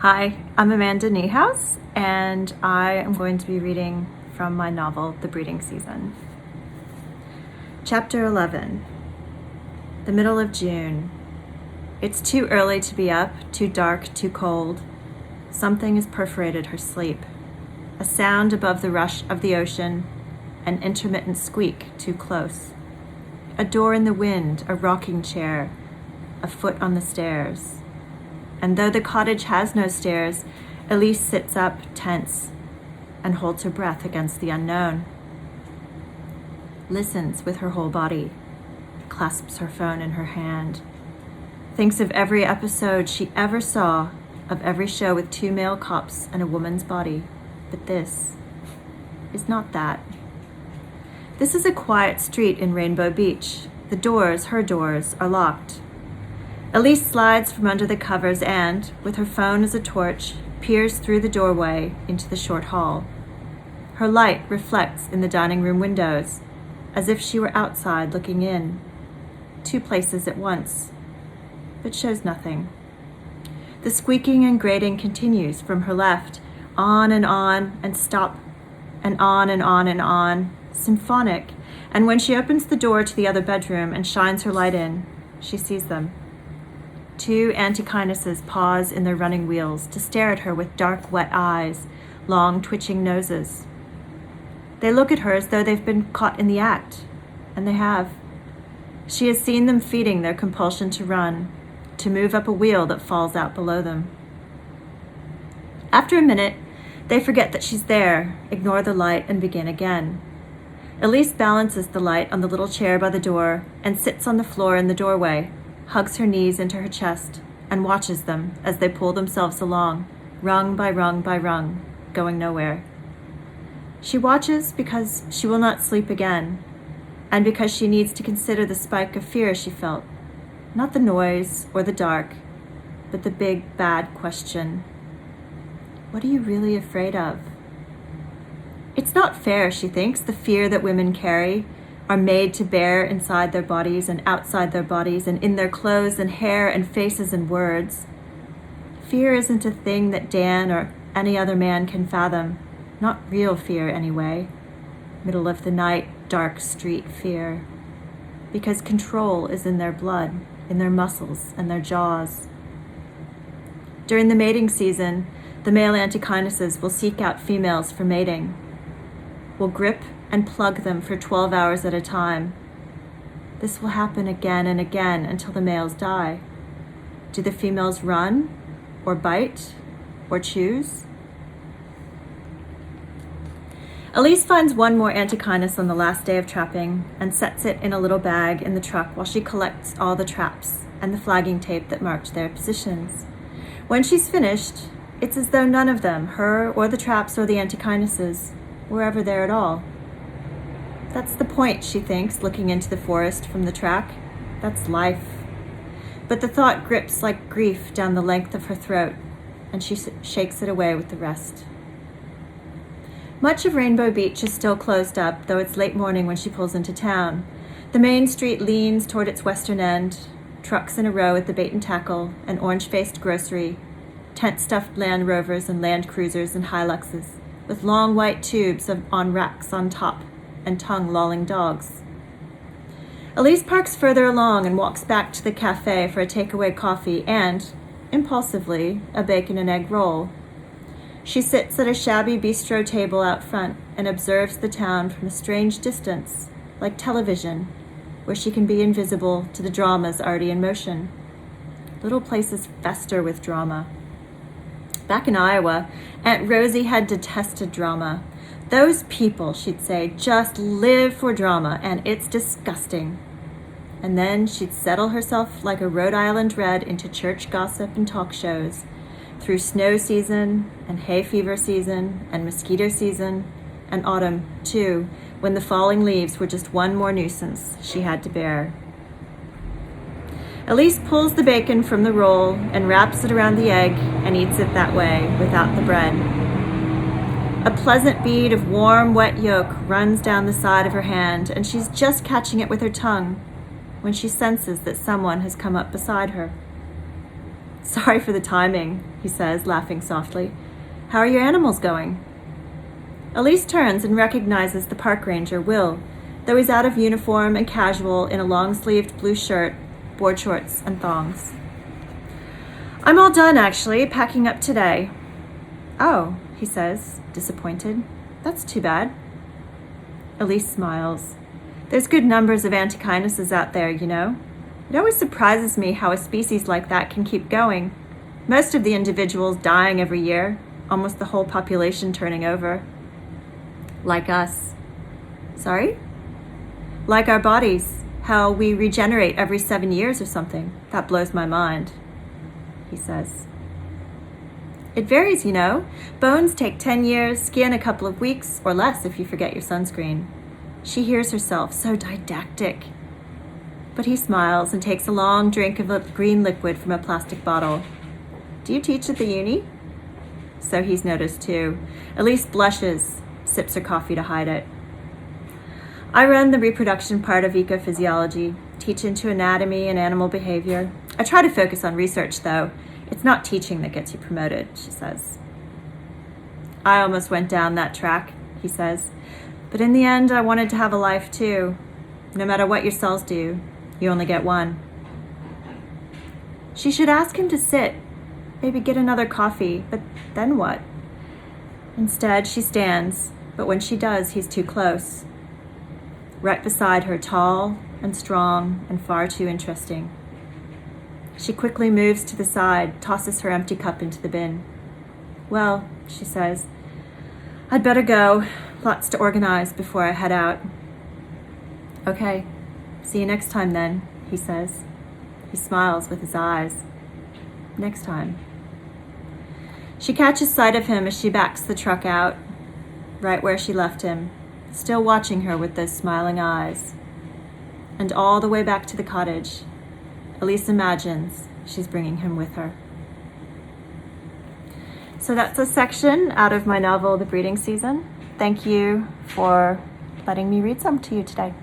Hi, I'm Amanda Niehaus, and I am going to be reading from my novel, The Breeding Season. Chapter 11, the middle of June. It's too early to be up, too dark, too cold. Something has perforated her sleep. A sound above the rush of the ocean, an intermittent squeak too close. A door in the wind, a rocking chair, a foot on the stairs. And though the cottage has no stairs, Elise sits up, tense, and holds her breath against the unknown. Listens with her whole body, clasps her phone in her hand, thinks of every episode she ever saw of every show with 2 male cops and a woman's body. But this is not that. This is a quiet street in Rainbow Beach. The doors, her doors, are locked. Elise slides from under the covers and, with her phone as a torch, peers through the doorway into the short hall. Her light reflects in the dining room windows, as if she were outside looking in. 2 places at once, but shows nothing. The squeaking and grating continues from her left, on and stop, and on and on and on, symphonic. And when she opens the door to the other bedroom and shines her light in, she sees them. 2 antechinuses pause in their running wheels to stare at her with dark, wet eyes, long, twitching noses. They look at her as though they've been caught in the act, and they have. She has seen them feeding their compulsion to run, to move up a wheel that falls out below them. After a minute, they forget that she's there, ignore the light, and begin again. Elise balances the light on the little chair by the door and sits on the floor in the doorway, hugs her knees into her chest, and watches them as they pull themselves along, rung by rung by rung, going nowhere. She watches because she will not sleep again, and because she needs to consider the spike of fear she felt. Not the noise or the dark, but the big, bad question. What are you really afraid of? It's not fair, she thinks, the fear that women carry, are made to bear inside their bodies and outside their bodies and in their clothes and hair and faces and words. Fear isn't a thing that Dan or any other man can fathom. Not real fear, anyway. Middle of the night, dark street fear. Because control is in their blood, in their muscles and their jaws. During the mating season, the male antechinuses will seek out females for mating, will grip and plug them for 12 hours at a time. This will happen again and again until the males die. Do the females run, or bite, or choose? Elise finds 1 more antechinus on the last day of trapping and sets it in a little bag in the truck while she collects all the traps and the flagging tape that marked their positions. When she's finished, it's as though none of them, her or the traps or the antechinuses, were ever there at all. That's the point, she thinks, looking into the forest from the track. That's life. But the thought grips like grief down the length of her throat, and she shakes it away with the rest. Much of Rainbow Beach is still closed up, though it's late morning when she pulls into town. The main street leans toward its western end, trucks in a row at the bait and tackle, an orange-faced grocery, tent-stuffed Land Rovers and Land Cruisers and Hiluxes, with long white tubes on racks on top, and tongue-lolling dogs. Elise parks further along and walks back to the cafe for a takeaway coffee and, impulsively, a bacon and egg roll. She sits at a shabby bistro table out front and observes the town from a strange distance, like television, where she can be invisible to the dramas already in motion. Little places fester with drama. Back in Iowa, Aunt Rosie had detested drama. Those people, she'd say, just live for drama, and it's disgusting. And then she'd settle herself like a Rhode Island Red into church gossip and talk shows, through snow season, and hay fever season, and mosquito season, and autumn, too, when the falling leaves were just one more nuisance she had to bear. Elise pulls the bacon from the roll and wraps it around the egg and eats it that way, without the bread. A pleasant bead of warm, wet yolk runs down the side of her hand, and she's just catching it with her tongue when she senses that someone has come up beside her. Sorry for the timing, he says, laughing softly. How are your animals going? Elise turns and recognizes the park ranger, Will, though he's out of uniform and casual in a long-sleeved blue shirt, board shorts, and thongs. I'm all done, actually, packing up today. Oh, he says, disappointed. That's too bad. Elise smiles. There's good numbers of antechinuses out there, you know. It always surprises me how a species like that can keep going. Most of the individuals dying every year, almost the whole population turning over. Like us. Sorry? Like our bodies, how we regenerate every 7 years or something. That blows my mind, he says. It varies, you know. Bones take 10 years, skin a couple of weeks, or less if you forget your sunscreen. She hears herself, so didactic. But he smiles and takes a long drink of a green liquid from a plastic bottle. Do you teach at the uni? So he's noticed too. Elise blushes, sips her coffee to hide it. I run the reproduction part of ecophysiology, teach into anatomy and animal behavior. I try to focus on research, though. It's not teaching that gets you promoted, she says. I almost went down that track, he says. But in the end, I wanted to have a life, too. No matter what your cells do, you only get one. She should ask him to sit, maybe get another coffee, but then what? Instead, she stands, but when she does, he's too close. Right beside her, tall and strong and far too interesting. She quickly moves to the side, tosses her empty cup into the bin. Well, she says, I'd better go. Lots to organize before I head out. Okay, see you next time then, he says. He smiles with his eyes. Next time. She catches sight of him as she backs the truck out, right where she left him, still watching her with those smiling eyes. And all the way back to the cottage, Elise imagines she's bringing him with her. So that's a section out of my novel, The Breeding Season. Thank you for letting me read some to you today.